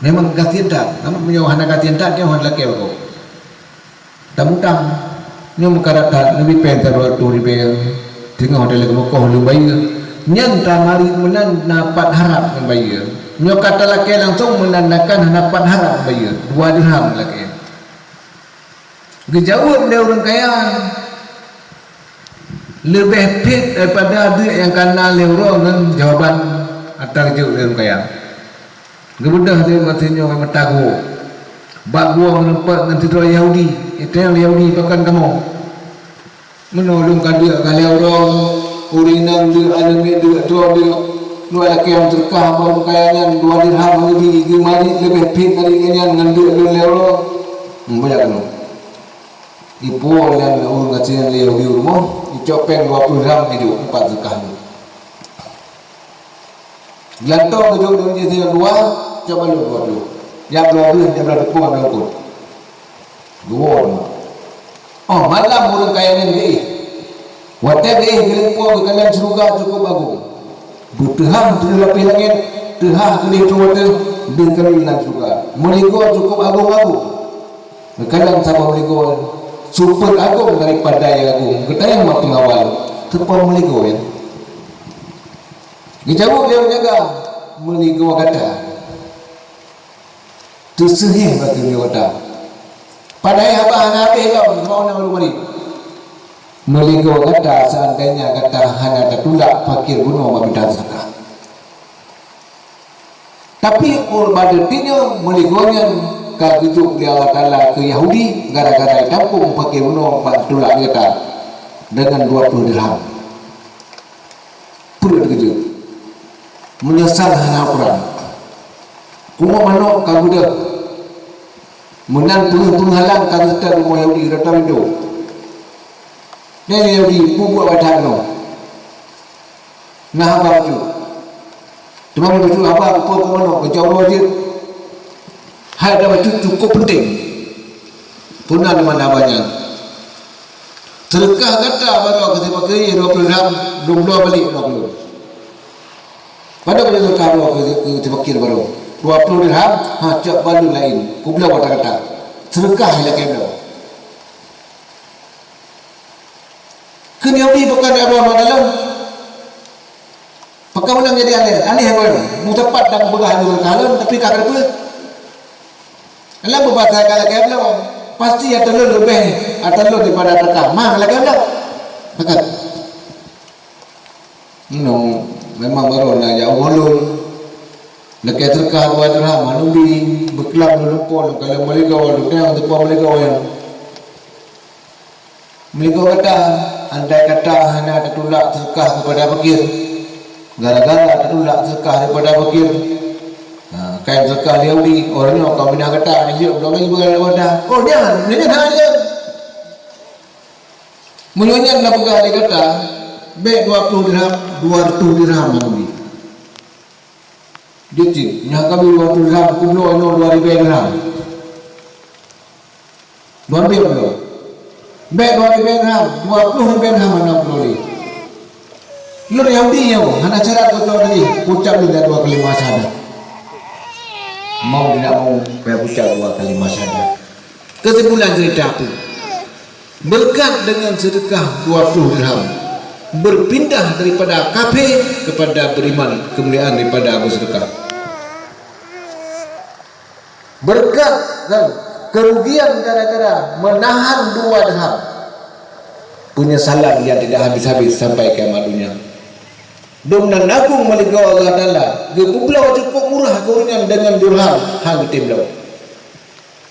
memang kasir tak namun punya hana kasir tak dia hendak laki aku tamutang nyo mengkarakat Nabi pentar 2 ribu tengah hotel ke Mekah lu bayi nyan tamari menan dapat harap dengan bayar nyo kata laki langsung menandakan dapat harap bayar 2 dirham laki dijawab dia orang kaya lebih fit daripada duit yang kena oleh orang dengan jawaban atas jawab dia orang kaya kemudian dia maksudnya memang tahu bak gua menempat dengan tidak Yahudi itu yang Yahudi bahkan kamu menolong dia kalau orang urinang dia alami dia tua dia dua laki yang terkah baru kayaknya 2 dirham lebih gimana lebih fit dari kayaknya dengan dia orang banyak kan ibu yang orang kacau Yahudi rumah dicopeng 20 dirham hidup 4 terkah gelantong duduk jadi 2 coba lu 20 yang 20 yang berapa pun ambil pun 2 oh malam orang kayaknya ni wadah geleng puang kalian surga cukup bagus butuhan tu lebih lagi tehah kali itu wadah dengan surga meligo cukup agung-agung kalian sama meligo super agung daripada yang agung kita yang mau pengawal terpon meligo ya dijawab dia jaga meligo kata tersehih bagi dia kata padahal apa nabi kau mau nak mari meligo kata seandainya kata hanya tertulak fakir gunung meminta zakat tapi urbadirtinya meligonya kalau hidup dia Allah Ta'ala ke Yahudi gara-gara kampung fakir gunung tertulak kata dengan 20 dirham perlu dikejut menyesal hanya Quran kumah manok kalau dia menang penghalang kalau kita rumah Yahudi datang itu dia Yahudi buat badan no nah apa tu cuma baju apa mana kejauh wajib hal dah baju cukup penting punah di mana banyak sedekah kata baru kita pakai 20 dirham 20 balik 20 pada pada sedekah kita pakai baru 20 dirham cak balu lain kubla kata-kata sedekah lagi berapa kena Yahudi bukan ada apa dalam pakai menang jadi aneh apa mu tepat dan begah juga kalan tapi kakak apa alam berbahasa kalau kayak belum pasti ada lebih ada daripada tetap mah lagi ada pakat no memang baru nak jauh ulun lekat terkah 2 dirham manubi berkelam dulu pun kalau meligau yang terpau meligau yang meligau kata andai kata hanya tertulak terkah kepada fakir gara-gara tertulak terkah daripada fakir kain terkah Yahudi orangnya kau bina kata dia belum lagi berada wadah oh jangan dia hanya menyonya nak pegang dia kata baik 20 dirham 200 dirham Nabi dia cik yang kami 20 dirham kumlo 2000 dirham 2000 dirham baik 2000 dirham 20 dirham mana perlu lu Yahudi ya hanya cara kau tadi ucap dia 2 kalimat syahadat mau tidak mau saya ucap 2 kalimat syahadat kesimpulan cerita apa berkat dengan sedekah 20 dirham berpindah daripada kafir kepada beriman kemuliaan daripada bersedekah berkat dan kerugian gara-gara menahan 2 dirham penyesalan yang tidak habis-habis sampai kiamat dunia Domnan agung meligau Allah Ta'ala Gebublau cukup murah kaunya dengan dirham hang timlau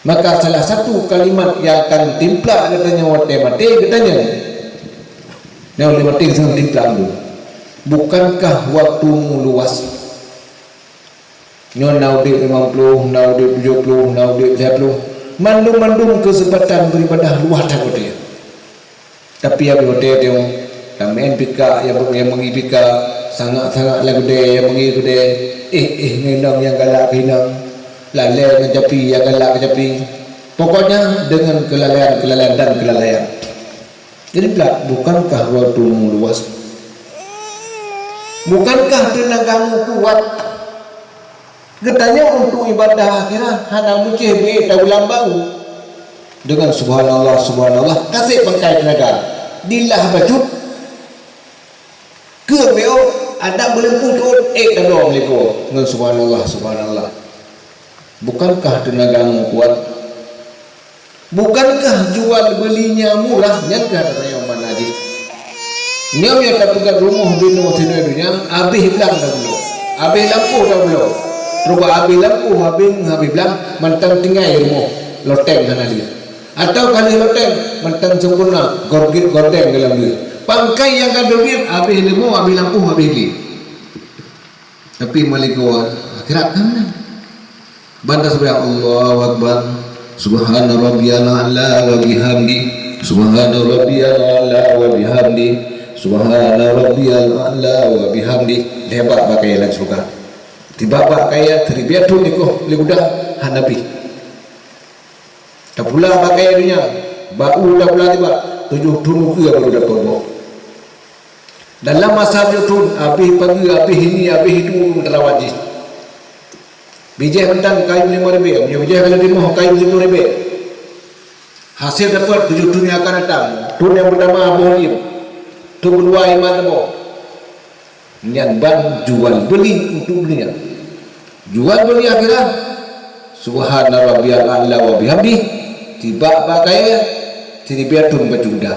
maka salah satu kalimat yang akan timpla katanya wate mati katanya yang oleh mati sangat timpla dulu bukankah waktumu luas nyon naudip 50 naudip 70 naudip 50 mandum-mandum kesempatan beribadah luar tak dia tapi yang berhotel dia kami pika yang mengi pika sangat-sangat lah gede yang mengi gede ngendang yang galak hinang lalai dengan capi yang galak capi pokoknya dengan kelalaian dan kelalaian jadi pula bukankah waktumu luas bukankah tenagamu kuat katanya untuk ibadah akhirat hanya muncih baik daulam bau dengan subhanallah subhanallah kasih pakai tenaga dilah bacut ke beo ada belenggu tu dah dong liko. Subhanallah, subhanallah. Bukankah tenaga kuat? Bukankah jual belinya murah? Nyangka katanya mana di? Nyam yang tak pegang rumah bino dunia, habis bilang dah belum, habis lampu dah belum. Terus habis lampu, habis bilang mantan tinggal rumah loteng sana dia. Atau kali loteng mantan sempurna gordeng dalam dia. Pangkai yang kan duit habis lemu, habis lampu, habis li. Tapi malikawat akhirat kan? Banda sebenarnya Allahu Akbar. Subhana rabbiyal a'la wa bihamdi. Subhana rabbiyal a'la wa bihamdi. Subhana rabbiyal a'la wa bihamdi. Hebat pakai lan suka. Tiba pakai terbiatu niko libudah hanabi. Tak pula pakai dunia. Bau dah pula tiba 7 tunu ke baru dapat bawa. Dalam masa itu habis pagi, habis ini, habis itu terawat je. Bijak mentang kayu 5,000, punya bijak kalau dimah kayu 10,000. Hasil dapat 7 tun yang akan datang. Tun yang pertama boleh, tun kedua iman temu. Niat ban jual beli untuk dunia. Jual beli akhirat. Subhana rabbiyal a'la wa bihamdi. Tiba pakai jadi biar tun berjuda.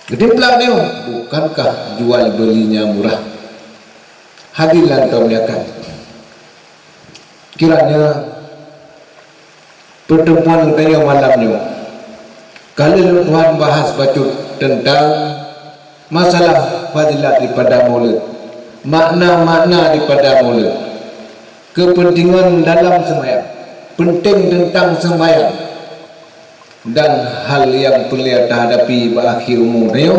Gede pelan dia. Bukankah jual belinya murah? Hadilan tahun kiranya pertemuan tanya malamnya kalau Tuhan bahas bacut tentang masalah fadilat daripada maulid, makna-makna daripada maulid, kepentingan dalam sembahyang, penting tentang sembahyang, dan hal yang perlu hadapi akhir umur dia,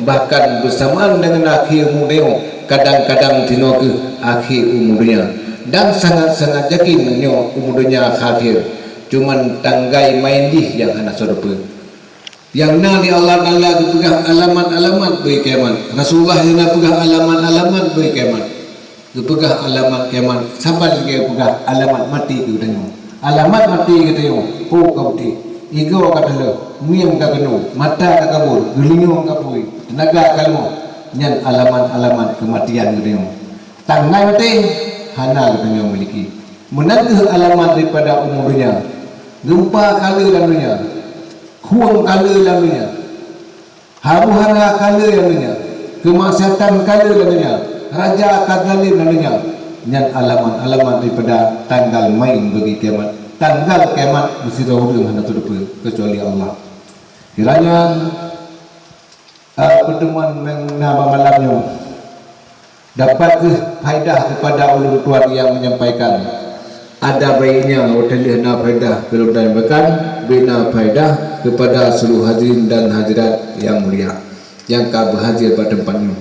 bahkan bersamaan dengan akhir umur dia, kadang-kadang tino ke akhir umurnya, dan sangat-sangat yakin menyo umurnya akhir. Cuman tanggai main di yang anak serupa. Yang nali Allah Taala dipegang alamat-alamat beri kiamat. Rasulullah yang pegang alamat-alamat beri kiamat. Dipegang alamat kiamat. Sampai dia pegang alamat mati tu tengok. Alamat mati kita tengok. Oh kau ti. Ego kata le. Muyang ka kenu. Mata ka kabur. Gelingo ka pui. Tenaga kalmo. Nyan alamat-alamat kematian kita tengok. Tanggai mati. Hana kita tengok memiliki. Menantu alamat daripada umurnya. Gempa kala lalunya, kuang kala lalunya, haru-hara kala lalunya, kemaksiatan kala lalunya, raja kadali lalunya. Nyan alamat-alamat daripada tanggal main bagi kiamat. Tanggal kiamat mesti tahu dengan hendak terlupa kecuali Allah. Kiranya pertemuan mengenai malamnya dapat faedah kepada ulun tuan yang menyampaikan. Ada baiknya hotel na faedah kalau dan bahkan bina faedah kepada seluruh hadirin dan hadirat yang mulia yang kau berhadir pada tempatnya.